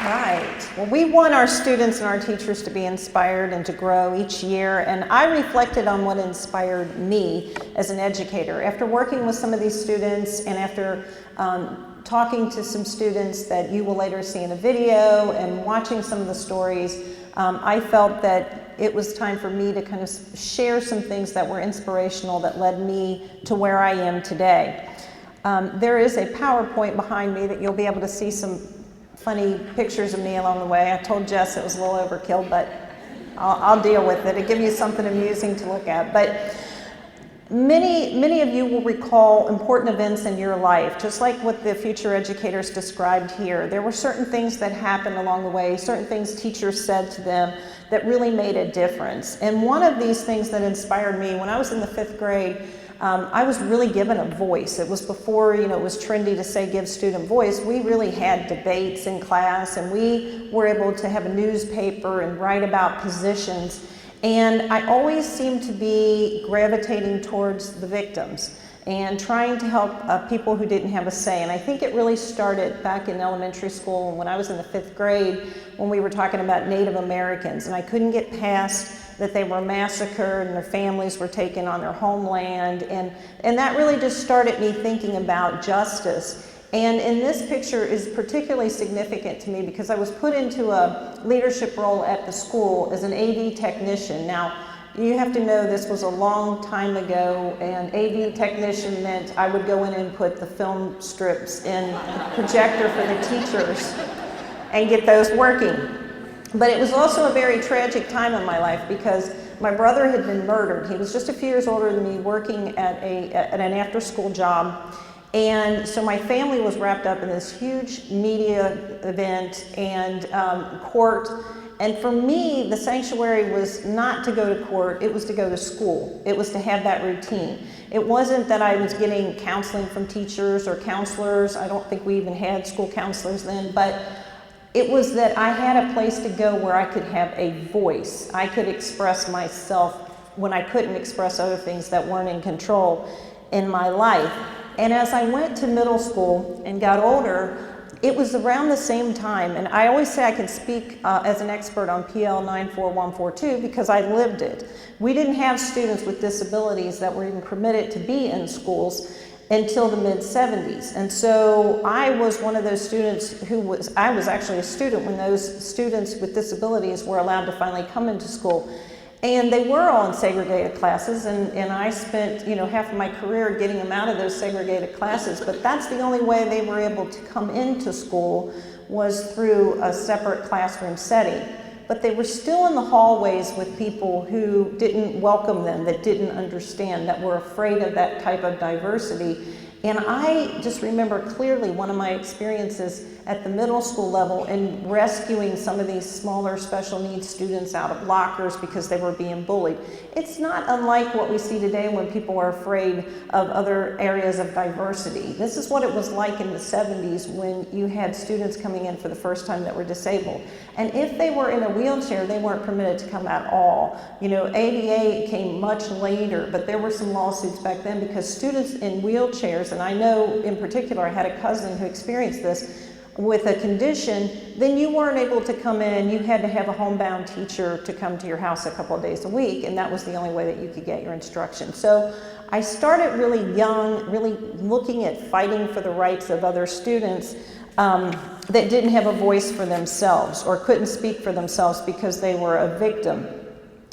Right. Well, we want our students and our teachers to be inspired and to grow each year, and I reflected on what inspired me as an educator. After working with some of these students and after talking to some students that you will later see in a video and watching some of the stories, I felt that it was time for me to kind of share some things that were inspirational that led me to where I am today. There is a PowerPoint behind me that you'll be able to see some funny pictures of me along the way. I told Jess it was a little overkill, but I'll deal with it. It'll give you something amusing to look at. But many of you will recall important events in your life, just like what the future educators described here. There were certain things that happened along the way, certain things teachers said to them that really made a difference. And one of these things that inspired me, when I was in the 5th grade, I was really given a voice. It was before, it was trendy to say give student voice. We really had debates in class, and we were able to have a newspaper and write about positions. And I always seemed to be gravitating towards the victims and trying to help people who didn't have a say. And I think it really started back in elementary school when I was in the 5th grade, when we were talking about Native Americans, and I couldn't get past that they were massacred and their families were taken on their homeland. And that really just started me thinking about justice. And in this picture is particularly significant to me because I was put into a leadership role at the school as an AV technician. Now, you have to know this was a long time ago, and AV technician meant I would go in and put the film strips in the projector for the teachers and get those working. But it was also a very tragic time in my life because my brother had been murdered. He was just a few years older than me, working at an after-school job. And so my family was wrapped up in this huge media event and court. And for me, the sanctuary was not to go to court, it was to go to school. It was to have that routine. It wasn't that I was getting counseling from teachers or counselors. I don't think we even had school counselors then, but it was that I had a place to go where I could have a voice. I could express myself when I couldn't express other things that weren't in control in my life. And as I went to middle school and got older, it was around the same time, and I always say I can speak as an expert on PL 94142 because I lived it. We didn't have students with disabilities that were even permitted to be in schools until the mid-70s. And so I was one of those students I was actually a student when those students with disabilities were allowed to finally come into school. And they were all in segregated classes, and I spent half of my career getting them out of those segregated classes, but that's the only way they were able to come into school was through a separate classroom setting. But they were still in the hallways with people who didn't welcome them, that didn't understand, that were afraid of that type of diversity. And I just remember clearly one of my experiences at the middle school level in rescuing some of these smaller special needs students out of lockers because they were being bullied. It's not unlike what we see today when people are afraid of other areas of diversity. This is what it was like in the 70s when you had students coming in for the first time that were disabled. And if they were in a wheelchair, they weren't permitted to come at all. ADA came much later, but there were some lawsuits back then because students in wheelchairs, and I know in particular I had a cousin who experienced this, with a condition, then you weren't able to come in. You had to have a homebound teacher to come to your house a couple of days a week, and that was the only way that you could get your instruction. So I started really young, really looking at fighting for the rights of other students that didn't have a voice for themselves or couldn't speak for themselves because they were a victim.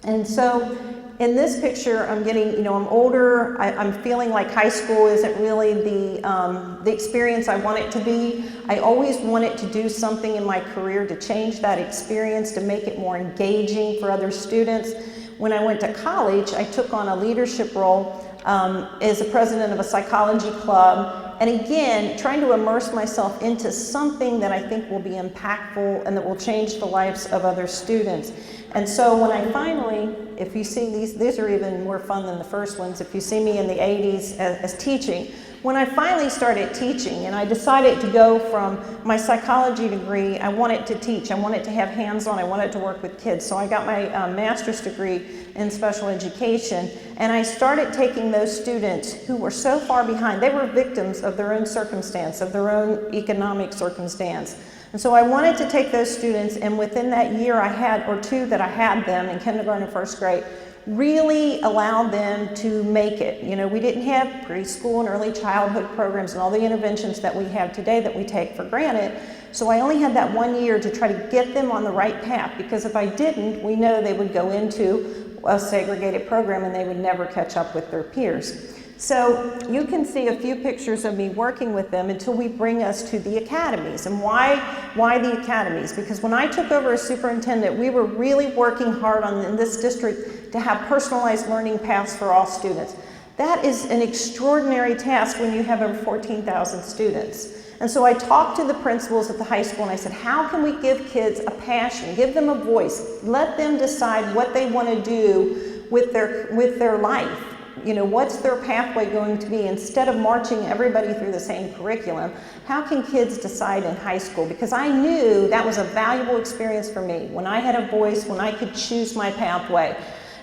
And so in this picture, I'm getting, I'm older. I'm feeling like high school isn't really the experience I want it to be. I always wanted to do something in my career to change that experience, to make it more engaging for other students. When I went to college, I took on a leadership role as a president of a psychology club. And again, trying to immerse myself into something that I think will be impactful and that will change the lives of other students. And so when I finally, if you see these are even more fun than the first ones, if you see me in the 80s as teaching, when I finally started teaching and I decided to go from my psychology degree, I wanted to teach, I wanted to have hands-on, I wanted to work with kids. So I got my master's degree in special education, and I started taking those students who were so far behind. They were victims of their own circumstance, of their own economic circumstance. And so I wanted to take those students, and within that year I had, or two that I had them in kindergarten and first grade, really allow them to make it. You know, we didn't have preschool and early childhood programs and all the interventions that we have today that we take for granted. So I only had that 1 year to try to get them on the right path, because if I didn't, we know they would go into a segregated program and they would never catch up with their peers. So you can see a few pictures of me working with them until we bring us to the academies. And why the academies? Because when I took over as superintendent, we were really working hard in this district to have personalized learning paths for all students. That is an extraordinary task when you have over 14,000 students. And so I talked to the principals at the high school and I said, how can we give kids a passion, give them a voice, let them decide what they want to do with their life? You know, what's their pathway going to be? Instead of marching everybody through the same curriculum, how can kids decide in high school? Because I knew that was a valuable experience for me, when I had a voice, when I could choose my pathway.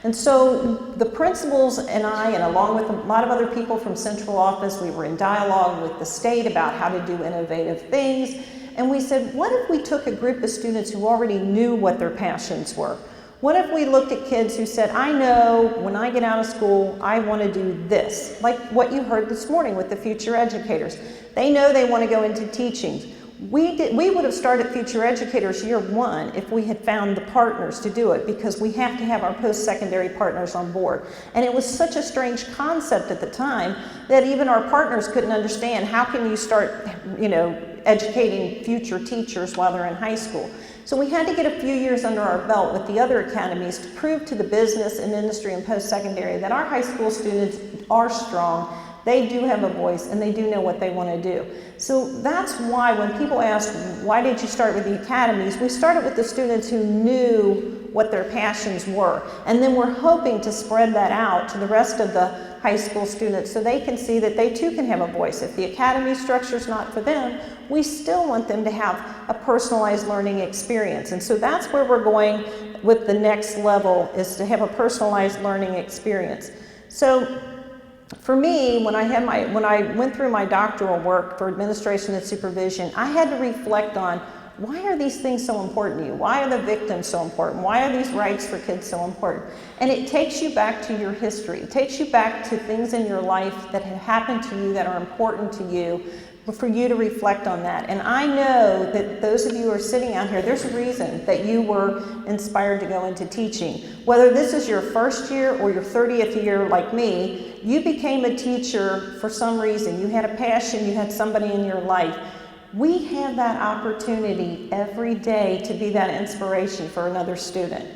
And so the principals and I, and along with a lot of other people from central office, we were in dialogue with the state about how to do innovative things. And we said, what if we took a group of students who already knew what their passions were? What if we looked at kids who said, I know when I get out of school, I want to do this, like what you heard this morning with the future educators. They know they want to go into teaching. We would have started Future Educators year one if we had found the partners to do it, because we have to have our post-secondary partners on board. And it was such a strange concept at the time that even our partners couldn't understand. How can you start, you know, educating future teachers while they're in high school? So we had to get a few years under our belt with the other academies to prove to the business and industry and post-secondary that our high school students are strong, they do have a voice, and they do know what they want to do. So that's why when people ask, why did you start with the academies? We started with the students who knew what their passions were. And then we're hoping to spread that out to the rest of the high school students so they can see that they too can have a voice. If the academy structure is not for them, we still want them to have a personalized learning experience. And so that's where we're going with the next level, is to have a personalized learning experience. So for me, when I went through my doctoral work for administration and supervision, I had to reflect on, why are these things so important to you? Why are the victims so important? Why are these rights for kids so important? And it takes you back to your history. It takes you back to things in your life that have happened to you that are important to you, for you to reflect on that. And I know that those of you who are sitting out here, there's a reason that you were inspired to go into teaching. Whether this is your first year or your 30th year like me, you became a teacher for some reason. You had a passion, you had somebody in your life. We have that opportunity every day to be that inspiration for another student.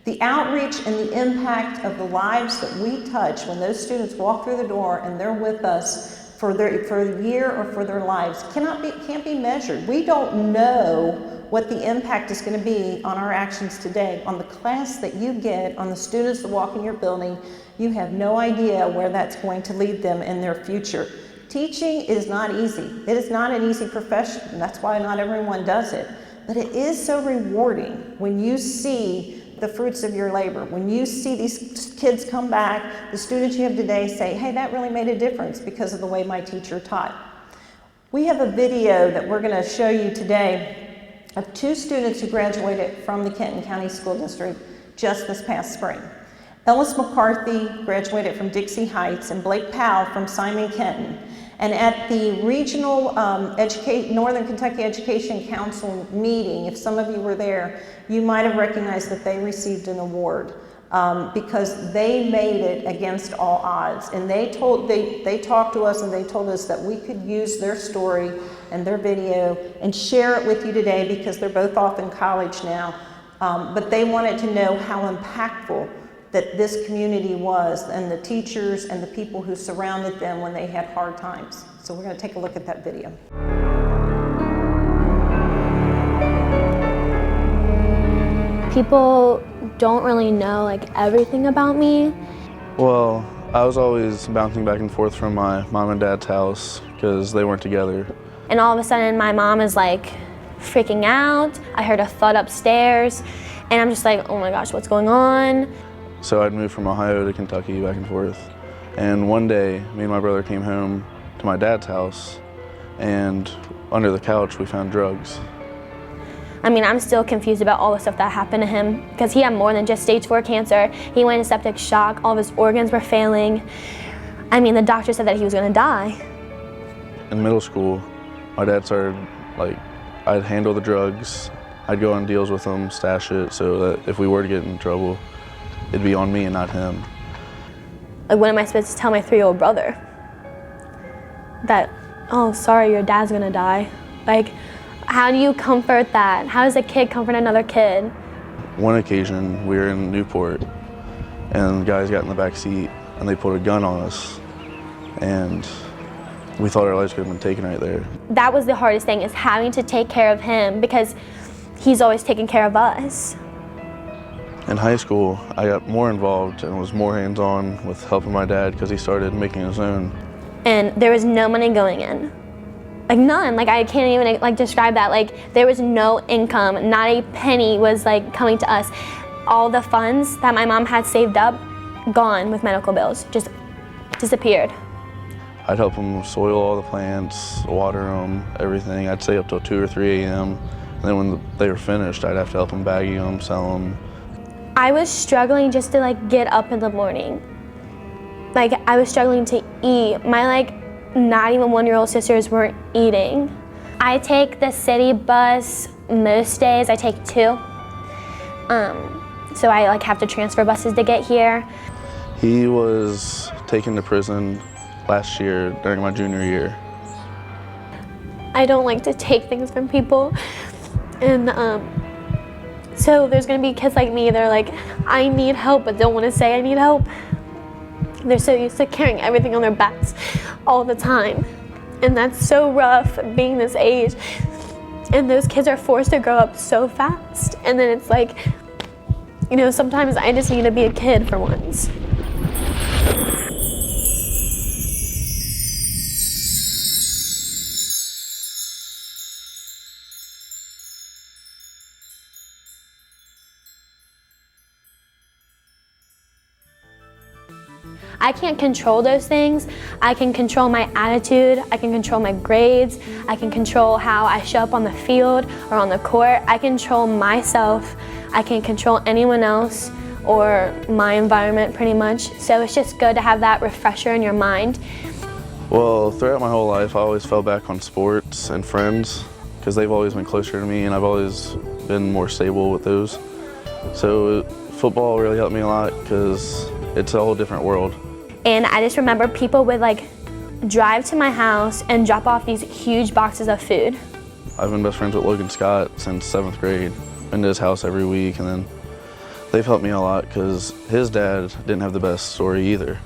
The outreach and the impact of the lives that we touch when those students walk through the door and they're with us for a year or for their lives can't be measured. We don't know what the impact is going to be on our actions today, on the class that you get, on the students that walk in your building. You have no idea where that's going to lead them in their future. Teaching is not easy. It is not an easy profession, and that's why not everyone does it. But it is so rewarding when you see the fruits of your labor. When you see these kids come back, the students you have today say, hey, that really made a difference because of the way my teacher taught. We have a video that we're going to show you today of two students who graduated from the Kenton County School District just this past spring. Ellis McCarthy graduated from Dixie Heights, and Blake Powell from Simon Kenton. And at the regional Northern Kentucky Education Council meeting, if some of you were there, you might have recognized that they received an award because they made it against all odds. And they talked to us and they told us that we could use their story and their video and share it with you today, because they're both off in college now. But they wanted to know how impactful that this community was, and the teachers and the people who surrounded them when they had hard times. So we're going to take a look at that video. People don't really know everything about me. Well, I was always bouncing back and forth from my mom and dad's house because they weren't together. And all of a sudden my mom is freaking out. I heard a thud upstairs and I'm just like, oh my gosh, what's going on? So I'd moved from Ohio to Kentucky back and forth. And one day, me and my brother came home to my dad's house, and under the couch we found drugs. I mean, I'm still confused about all the stuff that happened to him because he had more than just stage 4 cancer. He went into septic shock, all of his organs were failing. I mean, the doctor said that he was gonna die. In middle school, my dad started, I'd handle the drugs, I'd go on deals with him, stash it, so that if we were to get in trouble, it'd be on me and not him. Like, what am I supposed to tell my 3-year-old brother? That, oh, sorry, your dad's gonna die. Like, how do you comfort that? How does a kid comfort another kid? One occasion, we were in Newport, and guys got in the back seat, and they put a gun on us, and we thought our lives could have been taken right there. That was the hardest thing, is having to take care of him because he's always taking care of us. In high school, I got more involved and was more hands-on with helping my dad because he started making his own. And there was no money going in. Like, none. Like, I can't even like describe that. Like, there was no income, not a penny was like coming to us. All the funds that my mom had saved up, gone with medical bills, just disappeared. I'd help him soil all the plants, water them, everything. I'd stay up till 2 or 3 a.m. And then when they were finished, I'd have to help them bagging them, sell them. I was struggling just to get up in the morning. Like, I was struggling to eat. My not even 1-year-old sisters weren't eating. I take the city bus most days. I take 2. So I have to transfer buses to get here. He was taken to prison last year during my junior year. I don't like to take things from people. And so there's gonna be kids like me that are like, I need help, but don't wanna say I need help. They're so used to carrying everything on their backs all the time. And that's so rough being this age. And those kids are forced to grow up so fast. And then it's like, sometimes I just need to be a kid for once. I can't control those things. I can control my attitude, I can control my grades, I can control how I show up on the field or on the court. I control myself, I can't control anyone else or my environment pretty much. So it's just good to have that refresher in your mind. Well, throughout my whole life, I always fell back on sports and friends because they've always been closer to me and I've always been more stable with those. So football really helped me a lot because it's a whole different world. And I just remember people would drive to my house and drop off these huge boxes of food. I've been best friends with Logan Scott since 7th grade. Been to his house every week, and then they've helped me a lot because his dad didn't have the best story either.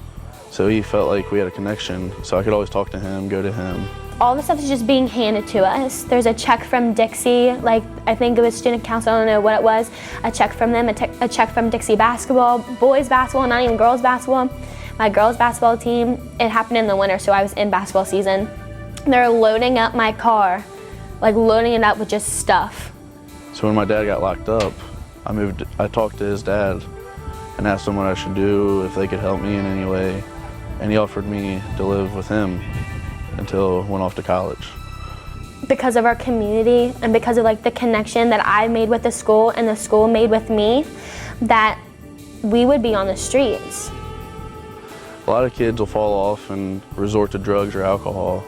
So he felt like we had a connection, so I could always talk to him, go to him. All the stuff is just being handed to us. There's a check from Dixie, I think it was student council, I don't know what it was, a check from them, a check from Dixie basketball, boys basketball, not even girls basketball. My girls basketball team, it happened in the winter, so I was in basketball season. They're loading up my car, loading it up with just stuff. So when my dad got locked up, I talked to his dad and asked him what I should do, if they could help me in any way. And he offered me to live with him until I went off to college. Because of our community and because of the connection that I made with the school and the school made with me, that we would be on the streets. A lot of kids will fall off and resort to drugs or alcohol,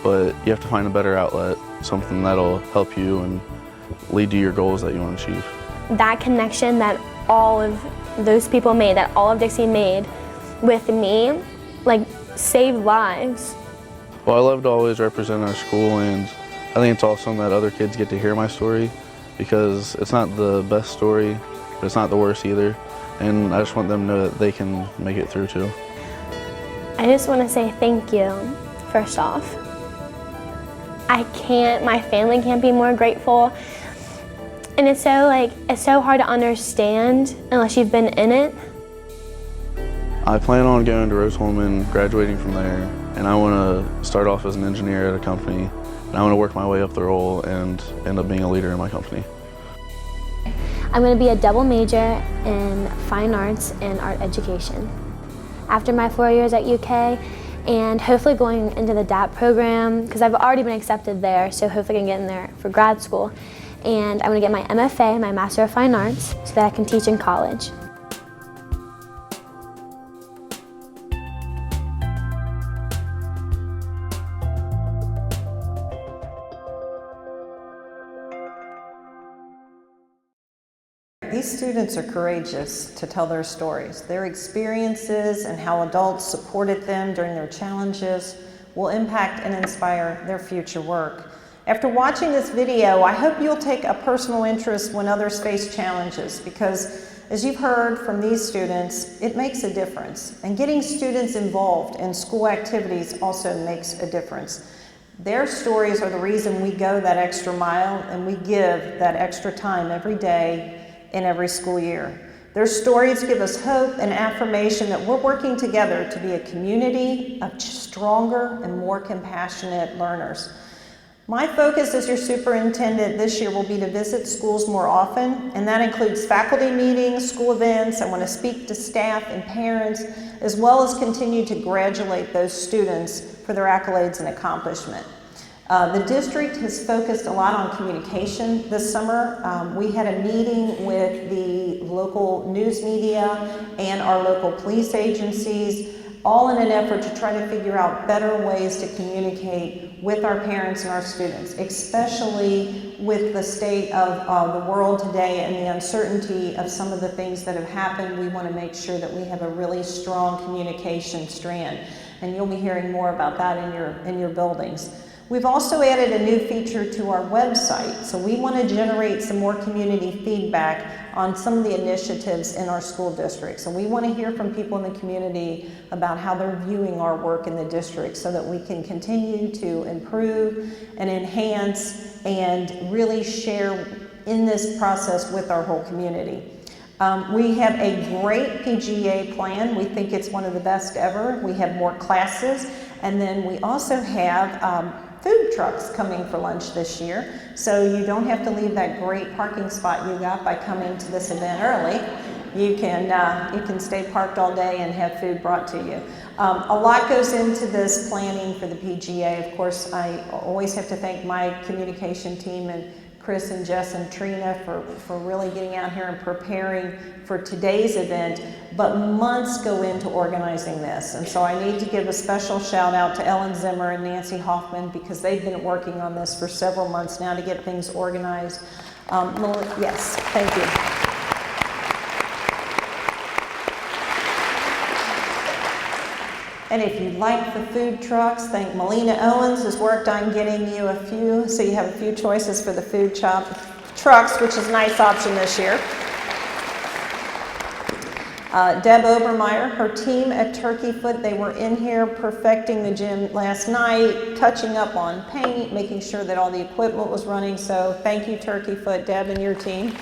but you have to find a better outlet, something that'll help you and lead to your goals that you want to achieve. That connection that all of those people made, that all of Dixie made with me, saved lives. Well, I love to always represent our school, and I think it's awesome that other kids get to hear my story because it's not the best story, but it's not the worst either. And I just want them to know that they can make it through too. I just want to say thank you, first off. My family can't be more grateful. And it's so hard to understand unless you've been in it. I plan on going to Rose-Hulman, graduating from there, and I want to start off as an engineer at a company, and I want to work my way up the role and end up being a leader in my company. I'm going to be a double major in fine arts and art education. After my 4 years at UK, and hopefully going into the DAP program, because I've already been accepted there, so hopefully I can get in there for grad school. and I'm going to get my MFA, my Master of Fine Arts, so that I can teach in college. These students are courageous to tell their stories. Their experiences and how adults supported them during their challenges will impact and inspire their future work. After watching this video, I hope you'll take a personal interest when others face challenges, because as you've heard from these students, it makes a difference. And getting students involved in school activities also makes a difference. Their stories are the reason we go that extra mile and we give that extra time every day in every school year. Their stories give us hope and affirmation that we're working together to be a community of stronger and more compassionate learners. My focus as your superintendent this year will be to visit schools more often, and that includes faculty meetings, school events. I want to speak to staff and parents, as well as continue to congratulate those students for their accolades and accomplishment. The district has focused a lot on communication this summer. We had a meeting with the local news media and our local police agencies, all in an effort to try to figure out better ways to communicate with our parents and our students, especially with the state of the world today and the uncertainty of some of the things that have happened. We want to make sure that we have a really strong communication strand, and you'll be hearing more about that in your buildings. We've also added a new feature to our website, so we want to generate some more community feedback on some of the initiatives in our school district. So we want to hear from people in the community about how they're viewing our work in the district so that we can continue to improve and enhance and really share in this process with our whole community. We have a great PGA plan. We think it's one of the best ever. We have more classes, and then we also have food trucks coming for lunch this year, so you don't have to leave that great parking spot you got by coming to this event early. You can stay parked all day and have food brought to you. A lot goes into this planning for the PGA. Of course, I always have to thank my communication team and Chris and Jess and Trina for really getting out here and preparing for today's event, but months go into organizing this. And so I need to give a special shout out to Ellen Zimmer and Nancy Hoffman, because they've been working on this for several months now to get things organized. Yes, thank you. And if you like the food trucks, thank Melina Owens has worked on getting you a few, so you have a few choices for the food trucks, which is a nice option this year. Deb Obermeyer, her team at Turkey Foot, they were in here perfecting the gym last night, touching up on paint, making sure that all the equipment was running. So thank you, Turkey Foot, Deb and your team.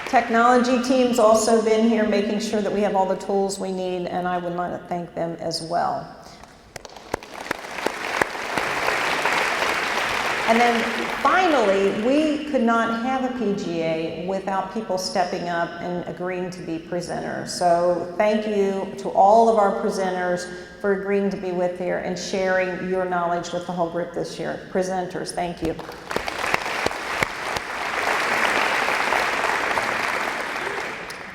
Technology team's also been here making sure that we have all the tools we need, and I would want to thank them as well. And then finally, we could not have a PGA without people stepping up and agreeing to be presenters. So thank you to all of our presenters for agreeing to be with here and sharing your knowledge with the whole group this year. Presenters, thank you.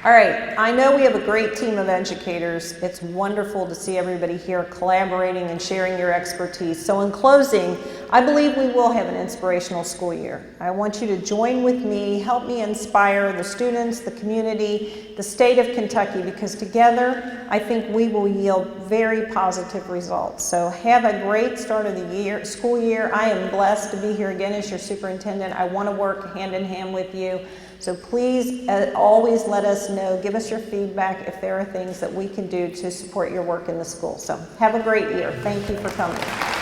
All right, I know we have a great team of educators. It's wonderful to see everybody here collaborating and sharing your expertise. So in closing, I believe we will have an inspirational school year. I want you to join with me, help me inspire the students, the community, the state of Kentucky, because together I think we will yield very positive results. So have a great start of the school year. I am blessed to be here again as your superintendent. I want to work hand in hand with you. So please always let us know, give us your feedback if there are things that we can do to support your work in the school. So have a great year. Thank you for coming.